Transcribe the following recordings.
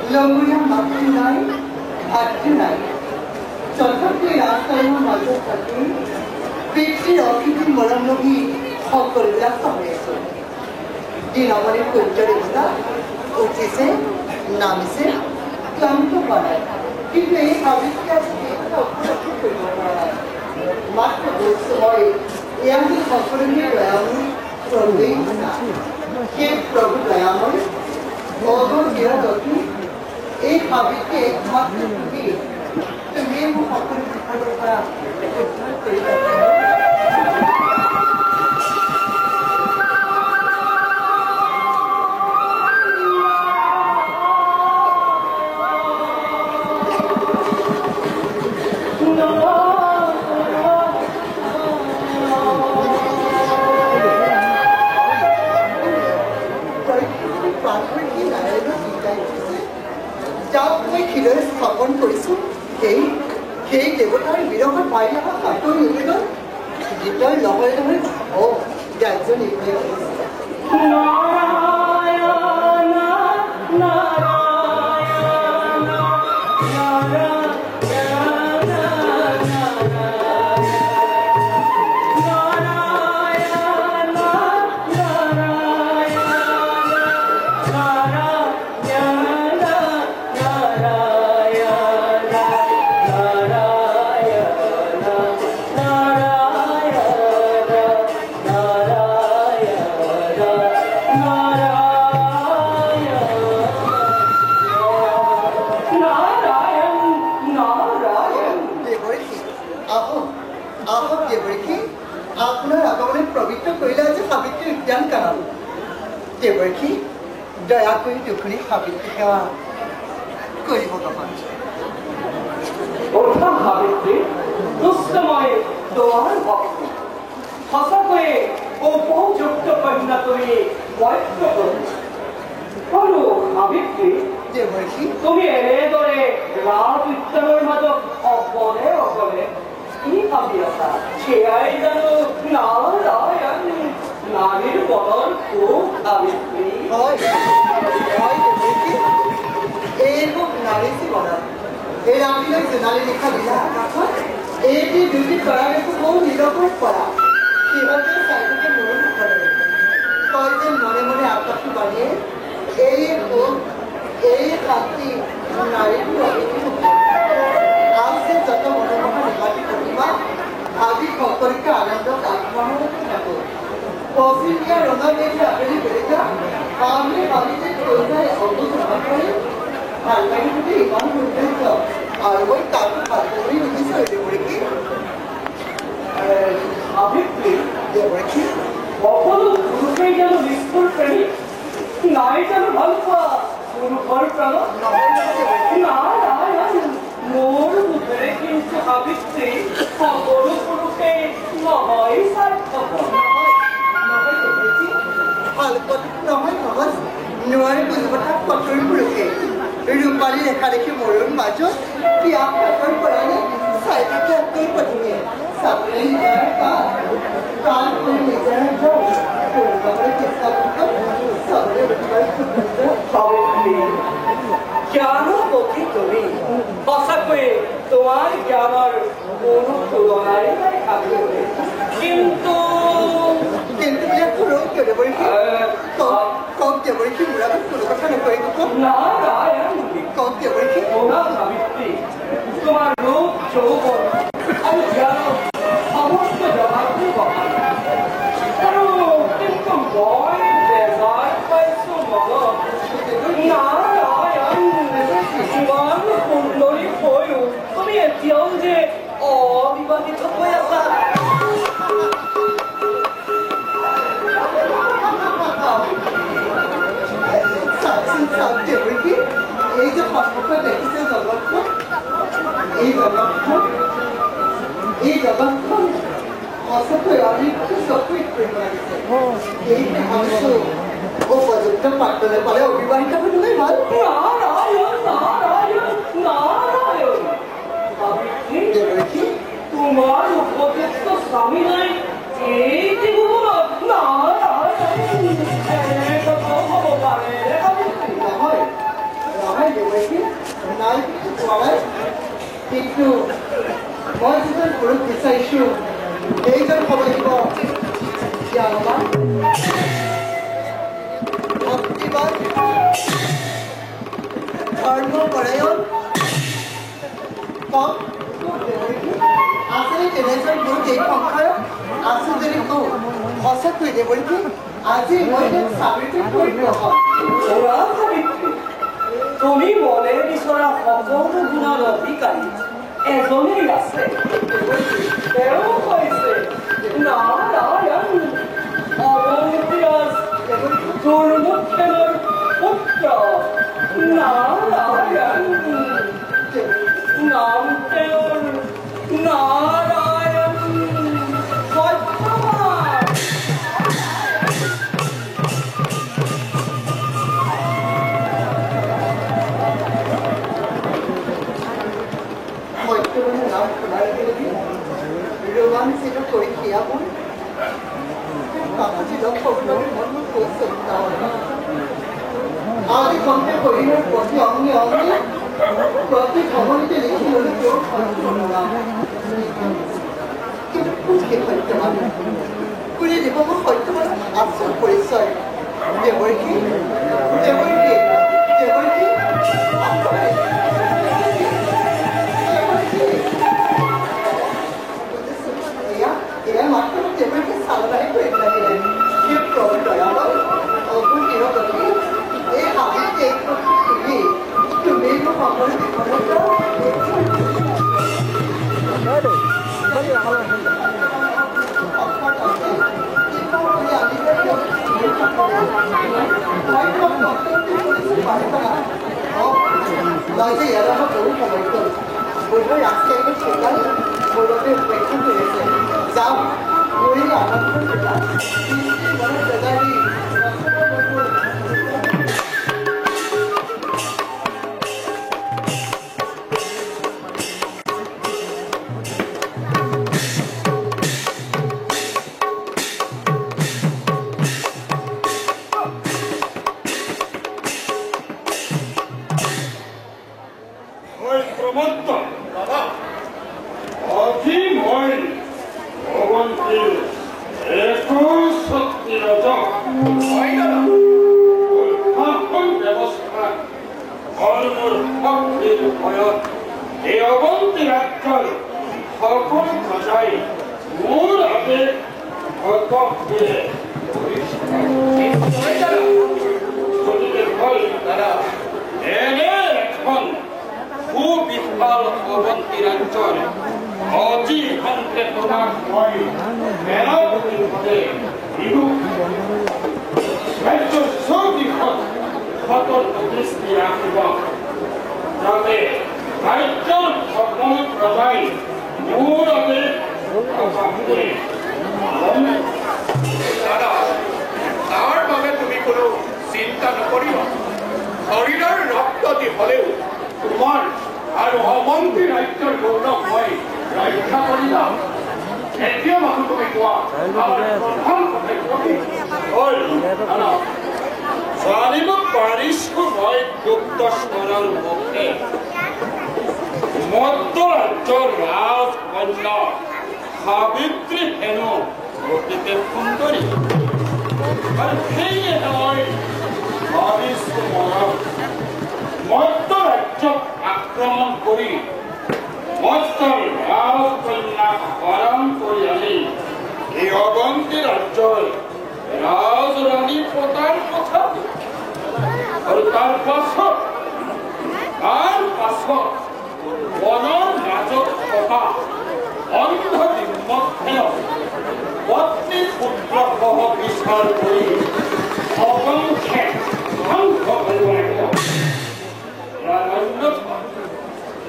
লঙ্গুৰীয়া মাতৃ নাই ভাতৃ নাই তথাপি ৰাজধানীৰ মাজত থাকি পিতৃৰ অকৃতি মৰম লগি সকলোবিলাক চাই আছো দিনমণি সূৰ্য দেৱতা উঠিছে নামিছে ক্লান্ত হোৱা নাই কিন্তু এই সাবিত্ৰী উপলব্ধি কৰিব পৰা নাই মাত্ৰ বস্তু হয় এয়া যে সকলোকে দয়াময় প্ৰভুৱেই সেই প্ৰভু দয়াময় অগণীয় গতি এই সাবিত্ৰী একমাত্ৰ তুমি মোক সকলো বিপদৰ পৰা উদ্ধাৰ কৰি স্থাপন কৰিছো সেই দেৱতাৰ বিৰহত পাই অহা কাপোৰ নিবেদন গীতৰ লহৰে লহৰে ৰাজ্য নিৰ্ণয় আপোনাৰ আগমনে পবিত্ৰ কৰিলে আজি সাবিত্ৰী উদ্যান কাৰণ দেৱৰ্ষী দয়া কৰি দুখনি সাবিত্ৰী সেৱা কৰিব কপাল অৰ্থাৎ সাবিত্ৰী দুষ্টময় তোমাৰ ভক্তি সঁচাকৈয়ে উপযুক্ত কন্যা তুমি বৈত্ৰ আৰু সাবিত্ৰী দেৱৰ্ষী তুমি এনেদৰে ৰাজ উদ্যানৰ মাজত অকলে অকলে কি ভাবি আছা সেয়াই জানো নাৰায়ণ নাৰীৰ মনৰ সুখ সাবিত্ৰী এই মোক নাৰী জীৱনত এই ৰাতিলৈ জোনালী লিখা দিলা আকাশত এইটি দুটি তৰাৰেকো বহু নিৰৱত পৰা সিহঁতে চাইটোকে মোৰ মুখৰে তই যেন মনে মনে আকাশী বাঢ়িয়ে এই সুখ এই শান্তি নাৰীটো আছে যত মনোমোহা নিমাতি প্ৰতিমা আজি সকলোকে আনন্দত আত্মসহায়ক থাকো পশ্চিমীয়া ৰঙা মেঘে আবেলি বেলিকা আমি ভাবিছে কৈ যায় অবুজ নকৰে ভাল লাগি যদি ইমান সৌন্দৰ্য আৰু মই তাতো ভাল কৰি নিবিচাৰো দেৱৰ্ষী সাবিত্ৰী দেৱৰ্ষী সকলো পুৰুষেই জানো নিষ্ঠুৰ প্ৰেমী নাই জানো ভাল পোৱা পুৰুষৰ প্ৰাণত নাৰায়ণ মোৰ মুখেৰে কিন্তু সাবিত্ৰী সকলো পুৰুষে নহয় স্বাৰ্থপৰ ভাল কথা নহয় সহজ নোৱাৰি বুজিব তাক কঠোৰ পুৰুষে ৰূপালী ৰেখা দেখি মৰুৰ মাজত পিয়াস কাষৰ পৰা চাই থাকে অকল পত্নীয়ে চাবলৈ নিজৰ প্ৰাণ কৰি নিজৰ কৰিবলৈ চেষ্টা কৰিব চাবলৈ সাবিত্ৰী জ্ঞানৰ পথি তুমি সঁচাকৈয়ে তোমাৰ জ্ঞানৰ কোনো তুলনাই নাই সাবিত্ৰী কিন্তু বিলাক সৰু কিয় দেৱৰ্ষী কওক দেৱৰ্ষী মোৰ আগত কোনো কথা নকৰে কওক নাৰায়ণ কওক দেৱৰ্ষী শুনা সাবিত্ৰী তোমাৰ ৰূপ যৌৱন আৰু জ্ঞানৰ সমস্ত জনাটো বহাল আৰু কিন্তু মই বেজাৰ পাইছো মনত নাৰায়ণ ইমান সুন্দৰী হৈও তুমি এতিয়াও যে অবিবাহিত হৈ আছা দেৱৰ্ষী এই যে সন্মুখত দেখিছে জগতখন এই জগতখন সঁচাকৈ অনিত্য চকুত কৰিব লাগিছে এই ভাবিছো উপযুক্ত পাত্ৰ নেপালে অবিবাহিত হ'বলৈ ভাল নাৰায়ণ নাৰায়ণ নাৰায়ণ সাবিত্ৰী দেৱৰ্ষী তোমাৰ উপযুক্ত স্বামী নাই এই জীৱনত নাৰায়ণ এনে কথাও হ'ব পাৰে সাবিত্ৰী নহয় নহয় দেৱকী নাই কিছু কোৱা নাই কিন্তু মই যিজন গুৰুক বিচাৰিছোঁ সেইজন হ'ব লাগিব জ্ঞানৱান ভক্তিবান ধৰ্মপৰায়ণ কম আচলতে তেনেজন গুৰু এই সংসাৰত আছে যদি কওঁ সঁচাকৈ দেৱকী আজি মই সাবিত্ৰী কৰিব ওৰা সাবিত্ৰী তুমি মনে বিচৰা সকলো গুণৰ অধিকাৰী এজনেই আছে তেওঁ হৈছে নাৰায়ণ অৱন্তীৰাজ দুৰ্মুখেনৰ পুত্ৰ নাৰায়ণ নাম তেওঁৰ নাৰায়ণ সত্যবান সত্যবানৰ নাম শুনাৰ লগে ৰোমাঞ্চিত কৰি খিয়াবোৰ কামাজিত সকলোৰে মন কৈছে আদি কণ্ঠে শৰীৰৰ প্ৰতি অংগে অংগে প্ৰতি ভ্ৰমণতে লিখি ল'লে তেওঁৰ সত্যবান কোনে দিব মোৰ সত্যবান আচল পৰিচয় দেৱকী দেৱকী দেৱকী এয়া মাত্ৰ দেৱকী চালনাই কৰি লাগিলে এই সাবিত্ৰী তুমি মোক সকলো মই যে ইয়াৰ লগত বহু সময় কৰিম বোধহয় ৰাস্তাই চেকাল মোৰ বাবে উপেক্ষা কৰি আছে যাওঁ মই আনন্দ জেগাৰী এই অবন্তী ৰাজ্যৰ সকলো প্ৰজাই মোৰ বাবে গতিকে হ'ল দাদা এনে এখন সুবিশাল অবন্তী ৰাজ্যৰ আজি সন্তে তোমাক মই সেনাপতিভাৱে দিলো ৰাজ্যৰ চৌদিশত সতত দৃষ্টি ৰাখিব যাতে ৰাজ্যৰ সকলো প্ৰজাই মোৰ বাবে দাদা তাৰ বাবে তুমি কোনো চিন্তা নকৰিবা শৰীৰৰ ৰক্ত দি হ'লেও তোমাৰ আৰু অবন্তী ৰাজ্যৰ গৌৰৱ মই ৰক্ষা কৰিবা এতিয়া মানুহ তুমি কোৱা আমাৰ প্ৰধান জানিব পাৰিছো মই গুপ্ত স্মৰণৰ মুখে মধ্য ৰাজ্যৰ ৰাজকন্যা সাবিত্ৰী হেনো অতিকে সুন্দৰী আৰু সেয়ে মই ভাবিছো মধ্য ৰাজ্যক আক্ৰমণ কৰি মধ্য ৰাজকন্যাক হৰণ কৰি আনি এই অবন্তী ৰাজ্যৰ ৰাজৰাণী পতাৰ কথা আৰু তাৰ পাছত বনৰ মাজত থকা অন্ধ নিমখেনক পত্নী পুত্ৰসহ বিচাৰ কৰি অবংশে ধ্বংস কৰিব লাগিব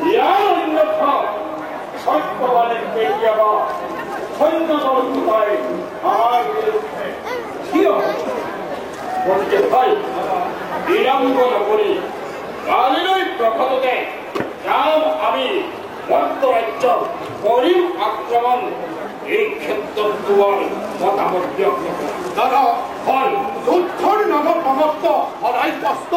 ইয়াৰ অন্যথা সত্যবানে কেতিয়াবা সৈন্যদল গোটাই আমাৰ বিৰুদ্ধে থিয় গতিকে ভাই বিলম্ব নকৰি কালিলৈ প্ৰভাততে যাম আমি মধ্য ৰাজ্য কৰিম আক্ৰমণ এই ক্ষেত্ৰত তোমাৰ মতামত ব্যক্ত দাদা হয় যুদ্ধৰ নামত সমস্ত সদায় স্পষ্ট